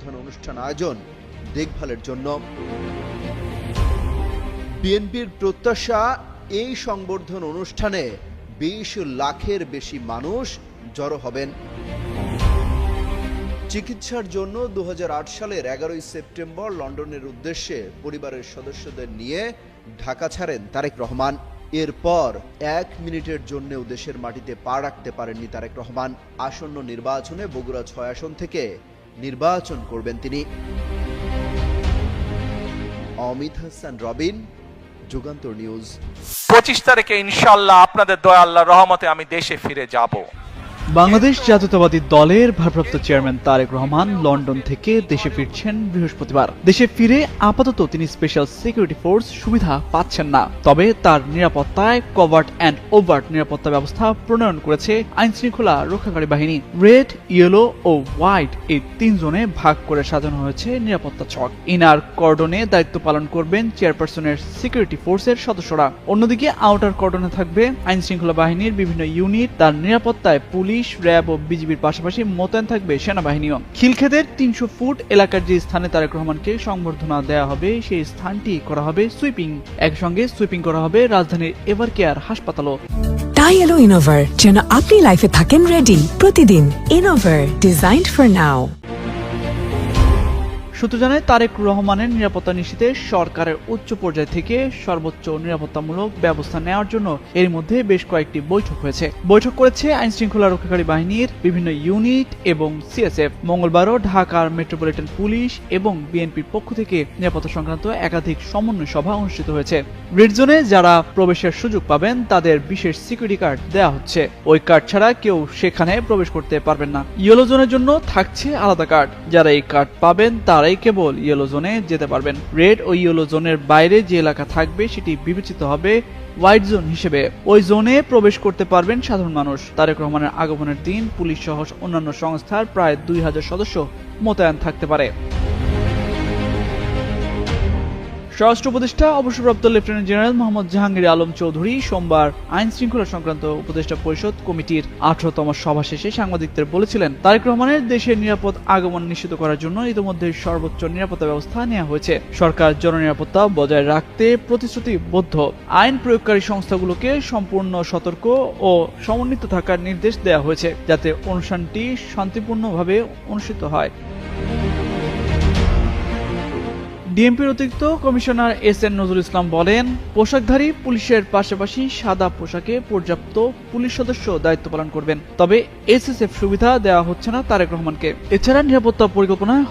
অনুষ্ঠান আয়োজন দেখভালের জন্য। বিএনপির প্রত্যাশা এই সংবর্ধন অনুষ্ঠানে 20 লাখের বেশি মানুষ জড়ো হবেন। চিকিৎসার জন্য 2008 সালের 11 সেপ্টেম্বর লন্ডনের উদ্দেশ্যে পরিবারের সদস্যদের নিয়ে ঢাকা ছাড়েন তারেক রহমান। এরপর 1 মিনিটের জন্যও দেশের মাটিতে পা রাখতে পারেননি তারেক রহমান। আসন্ন নির্বাচনে বগুড়া 6 আসন থেকে নির্বাচন করবেন তিনি। অমিত হাসান রবিন, যুগান্তর নিউজ। 25 তারিখে ইনশাআল্লাহ আপনাদের দয়া আল্লাহর রহমতে আমি দেশে ফিরে যাব। বাংলাদেশ জাতীয়তাবাদী দলের ভারপ্রাপ্ত চেয়ারম্যান তারেক রহমান লন্ডন থেকে দেশে ফিরছেন বৃহস্পতিবার। দেশে ফিরে আপাতত তিনি স্পেশাল সিকিউরিটি ফোর্স সুবিধা পাচ্ছেন না, তবে তার নিরাপত্তায় কভার্ট অ্যান্ড ওভার্ট নিরাপত্তা ব্যবস্থা প্রণয়ন করেছে আইন শৃঙ্খলা রক্ষাকারী বাহিনী। রেড, ইয়েলো ও হোয়াইট এই 3 জোনে ভাগ করে সাজানো হয়েছে নিরাপত্তা ছক। ইনার কর্ডনে দায়িত্ব পালন করবেন চেয়ারপারসনের সিকিউরিটি ফোর্সের সদস্যরা। অন্যদিকে আউটার কর্ডনে থাকবে আইন শৃঙ্খলা বাহিনীর বিভিন্ন ইউনিট। তার নিরাপত্তায় পুলিশ, র্যাব ও বিজিবির পাশাপাশি মোতায়েন থাকবে সেনাবাহিনীও। খিলক্ষেতের 300 ফুট এলাকার যে স্থানে তারেক রহমানকে সংবর্ধনা দেওয়া হবে সেই স্থানটি করা হবে সুইপিং। একসঙ্গে সুইপিং করা হবে রাজধানীর এভারকেয়ার হাসপাতালও। টাই এলো ইনোভার, যেন আপনি লাইফে থাকেন রেডি প্রতিদিন। Innova, designed for now. সূত্র জানায় তারেক রহমানের নিরাপত্তা নিশ্চিতে সরকারের উচ্চ পর্যায় থেকে সর্বোচ্চ নিরাপত্তামূলক ব্যবস্থা নেওয়ার জন্য এর মধ্যে বেশ কয়েকটি বৈঠক হয়েছে। বৈঠক করেছে আইন শৃঙ্খলা রক্ষাকারী বাহিনীর বিভিন্ন ইউনিট এবং সিএসএফ। মঙ্গলবারও ঢাকার মেট্রোপলিটন পুলিশ এবং বিএনপির পক্ষ থেকে নিরাপত্তা সংক্রান্ত একাধিক সমন্বয় সভা অনুষ্ঠিত হয়েছে। রেড জোনে যারা প্রবেশের সুযোগ পাবেন তাদের বিশেষ সিকিউরিটি কার্ড দেওয়া হচ্ছে। ওই কার্ড ছাড়া কেউ সেখানে প্রবেশ করতে পারবেন না। ইয়েলো জোনের জন্য থাকছে আলাদা কার্ড। যারা এই কার্ড পাবেন তারাই কেবল ইয়েলো জোনে যেতে পারবেন। রেড ও ইয়েলো জোনের বাইরে যে এলাকা থাকবে সেটি বিবেচিত হবে হোয়াইট জোন হিসেবে। ওই জোনে প্রবেশ করতে পারবেন সাধারণ মানুষ। তারেক রহমানের আগমনের দিন পুলিশ সহ অন্যান্য সংস্থার প্রায় 2000 সদস্য মোতায়েন থাকতে পারে। স্বরাষ্ট্র উপদেষ্টা অবসরপ্রাপ্ত লেফটেন্যান্ট জেনারেল মোহাম্মদ জাহাঙ্গীর আলম চৌধুরী সোমবার আইন শৃঙ্খলা সংক্রান্ত উপদেষ্টা পরিষদ কমিটির 18তম সভা শেষে সাংবাদিকদের বলেছিলেন, তারেক রহমানের দেশের নিরাপদ আগমন নিশ্চিত করার জন্য ইতিমধ্যে সর্বোচ্চ নিরাপত্তা ব্যবস্থা নেওয়া হয়েছে। সরকার জননিরাপত্তা বজায় রাখতে প্রতিশ্রুতিবদ্ধ। আইন প্রয়োগকারী সংস্থাগুলোকে সম্পূর্ণ সতর্ক ও সমন্বিত থাকার নির্দেশ দেওয়া হয়েছে, যাতে অনুষ্ঠানটি শান্তিপূর্ণভাবে অনুষ্ঠিত হয়। ডিএমপির অতিরিক্ত কমিশনার এস.এন. নজরুল ইসলাম বলেন, পোশাকধারী পুলিশের পাশাপাশি সাদা পোশাকে পর্যাপ্ত পুলিশ সদস্য দায়িত্ব পালন করবেন। তবে এসএসএফ সুবিধা দেওয়া হচ্ছে না তারেক রহমানকে। এছাড়া নিরাপত্তা পরিকল্পনায়